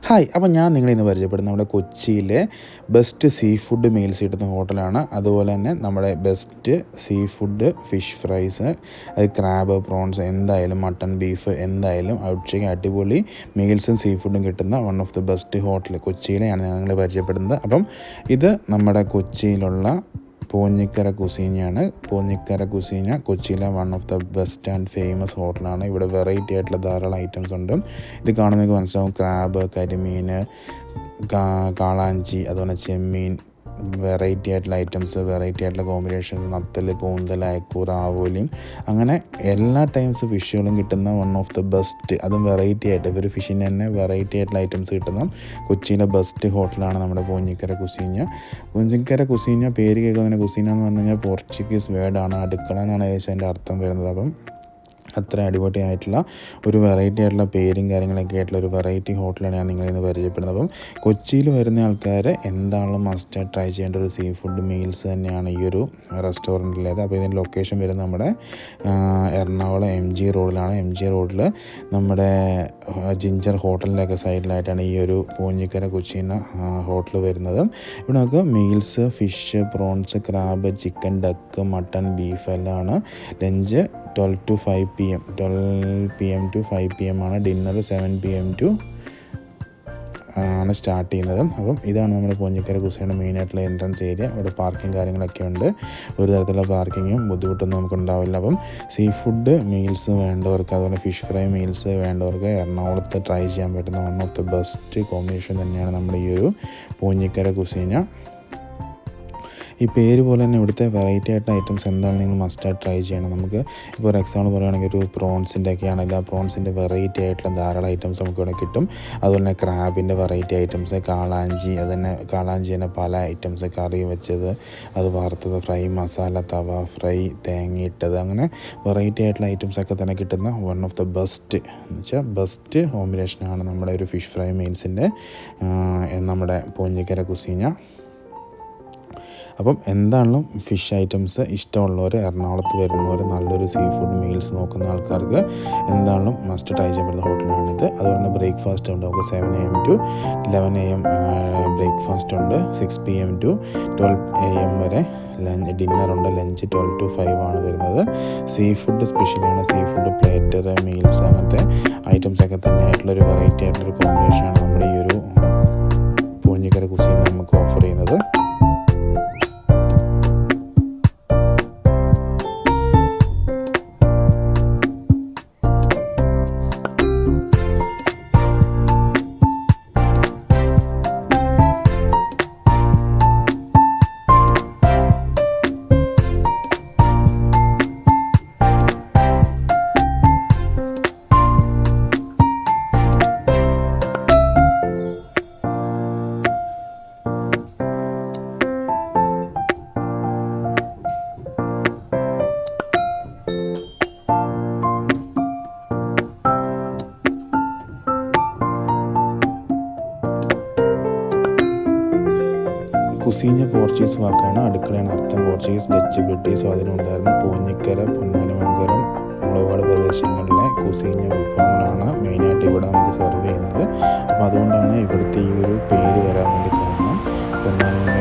Hi, അപ്പോൾ ഞാൻ നിങ്ങളെ ഇന്ന് പരിചയപ്പെടുന്നത് നമ്മുടെ കൊച്ചിയിലെ ബെസ്റ്റ് സീ ഫുഡ് മീൽസ് കിട്ടുന്ന ഹോട്ടലാണ്. അതുപോലെ തന്നെ നമ്മുടെ best sea food fish fries, അത് ക്രാബ്, പ്രോൺസ്, എന്തായാലും മട്ടൺ, ബീഫ്, എന്തായാലും ഉച്ചയ്ക്ക് അടിപൊളി മീൽസും സീ ഫുഡും കിട്ടുന്ന one of the best hotel കൊച്ചിയിലെയാണ് ഞാൻ നിങ്ങളെ പരിചയപ്പെടുന്നത്. അപ്പം ഇത് നമ്മുടെ കൊച്ചിയിലുള്ള പോഞ്ഞിക്കര കുസീനയാണ്. പോഞ്ഞിക്കര കുസീന കൊച്ചിയിലെ one of the best and famous ഹോട്ടലാണ്. ഇവിടെ വെറൈറ്റി ആയിട്ടുള്ള ധാരാളം ഐറ്റംസ് ഉണ്ട്. ഇത് കാണുമ്പോൾ മനസ്സിലാവും ക്രാബ്, കരിമീൻ, കാളാഞ്ചി, അതുപോലെ ചെമ്മീൻ, വെറൈറ്റി ആയിട്ടുള്ള ഐറ്റംസ്, വെറൈറ്റി ആയിട്ടുള്ള കോമ്പിനേഷൻ, നത്തൽ, കൂന്തൽ, അയക്കൂറ, ആവോലിയും, അങ്ങനെ എല്ലാ ടൈംസ് ഫിഷുകളും കിട്ടുന്ന വൺ ഓഫ് ദ ബെസ്റ്റ്, അതും വെറൈറ്റി ആയിട്ട് ഒരു ഫിഷിന് തന്നെ വെറൈറ്റി ആയിട്ടുള്ള ഐറ്റംസ് കിട്ടുന്ന കൊച്ചിയിലെ ബെസ്റ്റ് ഹോട്ടലാണ് നമ്മുടെ പോഞ്ഞിക്കര കുസീന. പോഞ്ഞിക്കര കുസീന പേര് കേൾക്കുന്ന തന്നെ, കുസീന എന്ന് പറഞ്ഞു കഴിഞ്ഞാൽ പോർച്ചുഗീസ് വേർഡാണ്, അടുക്കള എന്നാണ് ഏകദേശം അതിൻ്റെ അർത്ഥം വരുന്നത്. അപ്പം അത്ര അടിപൊളി ആയിട്ടുള്ള ഒരു വെറൈറ്റി ആയിട്ടുള്ള പേരും കാര്യങ്ങളൊക്കെ ആയിട്ടുള്ള ഒരു വെറൈറ്റി ഹോട്ടലാണ് ഞാൻ നിങ്ങളിൽ നിന്ന് പരിചയപ്പെടുന്നത്. അപ്പം കൊച്ചിയിൽ വരുന്ന ആൾക്കാർ എന്താണെങ്കിലും മസ്റ്റ് ട്രൈ ചെയ്യേണ്ട ഒരു സീ ഫുഡ് മീൽസ് തന്നെയാണ് ഈ ഒരു റെസ്റ്റോറൻറ്റിലേത്. അപ്പോൾ ഇതിൻ്റെ ലൊക്കേഷൻ വരുന്നത് നമ്മുടെ എറണാകുളം MG റോഡിലാണ്. MG റോഡിൽ നമ്മുടെ ജിഞ്ചർ ഹോട്ടലിൻ്റെയൊക്കെ സൈഡിലായിട്ടാണ് ഈ ഒരു പോഞ്ഞിക്കര കുസീന ഹോട്ടൽ വരുന്നത്. ഇവിടെ നമുക്ക് meals fish, prawns, crab, chicken, duck, mutton, beef എല്ലാം ആണ്. Lunch 12 to 5 PM 12 PM to 5 PM ആണ്. ഡിന്നർ 7 PM to ആണ് സ്റ്റാർട്ട് ചെയ്യുന്നത്. അപ്പം ഇതാണ് നമ്മുടെ പോഞ്ഞിക്കര കുസീനയുടെ മെയിനായിട്ടുള്ള എൻട്രൻസ് ഏരിയ. ഇവിടെ പാർക്കിംഗ് കാര്യങ്ങളൊക്കെ ഉണ്ട്. ഒരു തരത്തിലുള്ള പാർക്കിങ്ങും ബുദ്ധിമുട്ടൊന്നും നമുക്കുണ്ടാവില്ല. അപ്പം സീ ഫുഡ് മീൽസ് വേണ്ടവർക്ക്, അതുപോലെ ഫിഷ് ഫ്രൈ മീൽസ് വേണ്ടവർക്ക് എറണാകുളത്ത് ട്രൈ ചെയ്യാൻ പറ്റുന്ന one of the best combination തന്നെയാണ് നമ്മുടെ ഈ ഒരു പോഞ്ഞിക്കര കുസീന. ഈ പേര് പോലെ തന്നെ ഇവിടുത്തെ വെറൈറ്റി ആയിട്ട് ഐറ്റംസ് എന്താണ് നിങ്ങൾ മസ്റ്റായിട്ട് ട്രൈ ചെയ്യണം. നമുക്ക് ഇപ്പോൾ ഒരു എക്സാമ്പിൾ പറയുകയാണെങ്കിൽ ഒരു പ്രോൺസിൻ്റെ ഒക്കെ ആണെങ്കിൽ ആ പ്രോൺസിൻ്റെ വെറൈറ്റി ആയിട്ടുള്ള ധാരാളം ഐറ്റംസ് നമുക്ക് ഇവിടെ കിട്ടും. അതുപോലെ തന്നെ ക്രാബിൻ്റെ വെറൈറ്റി ഐറ്റംസ്, കാളാഞ്ചി, കാളാഞ്ചി തന്നെ പല ഐറ്റംസ്, കറി വെച്ചത്, അത് വറുത്തത്, ഫ്രൈ, മസാല, തവ ഫ്രൈ, തേങ്ങയിട്ടത്, അങ്ങനെ വെറൈറ്റി ആയിട്ടുള്ള ഐറ്റംസ് ഒക്കെ തന്നെ കിട്ടുന്ന വൺ ഓഫ് ദ ബെസ്റ്റ് എന്ന് വെച്ചാൽ ബെസ്റ്റ് കോമ്പിനേഷനാണ് നമ്മുടെ ഒരു ഫിഷ് ഫ്രൈ മീൽസിൻ്റെ നമ്മുടെ പോഞ്ഞിക്കര കുസീന. അപ്പം എന്താണെങ്കിലും ഫിഷ് ഐറ്റംസ് ഇഷ്ടമുള്ളവർ, എറണാകുളത്ത് വരുന്നവർ, നല്ലൊരു സീ ഫുഡ് മീൽസ് നോക്കുന്ന ആൾക്കാർക്ക് എന്താണെങ്കിലും മസ്റ്റ് ട്രൈ ചെയ്യാൻ പറ്റുന്ന ഹോട്ടലാണിത്. അതുപോലെ തന്നെ ബ്രേക്ക്ഫാസ്റ്റ് ഉണ്ട്. നമുക്ക് 7 AM to 11 AM ബ്രേക്ക്ഫാസ്റ്റ് ഉണ്ട്. 6 PM to 12 AM വരെ ഡിന്നറുണ്ട്. ലഞ്ച് 12 to 5 ആണ് വരുന്നത്. സീ ഫുഡ് സ്പെഷ്യലാണ്. സീ ഫുഡ് പ്ലേറ്റർ, മീൽസ്, അങ്ങനത്തെ ഐറ്റംസ് ഒക്കെ തന്നെ ആയിട്ടുള്ളൊരു വെറൈറ്റി ആയിട്ടുള്ളൊരു കോമ്പിനേഷനാണ് നമ്മുടെ ഈ ഒരു പോഞ്ഞിക്കര കുസീന നമുക്ക് ഓഫർ ചെയ്യുന്നത്. കുസീന പോർച്ചുഗീസ് വാക്കാണ്, അടുക്കളയാണ് അർത്ഥം. പോർച്ചുഗീസ്, ഡച്ച്, ബ്രിട്ടീഷ് സ്വാധീനം ഉണ്ടായിരുന്ന പോഞ്ഞിക്കര, പൊന്നാനിമംഗലം, മുളവാട് പ്രദേശങ്ങളിലെ കുസീന വിഭവങ്ങളാണ് മെയിനായിട്ട് ഇവിടെ നമുക്ക് സെർവ് ചെയ്യുന്നത്. അപ്പോൾ അതുകൊണ്ടാണ് ഇവിടുത്തെ ഈ ഒരു പേര് വരാൻ വേണ്ടി കാരണം. പൊന്നാനിമംഗലം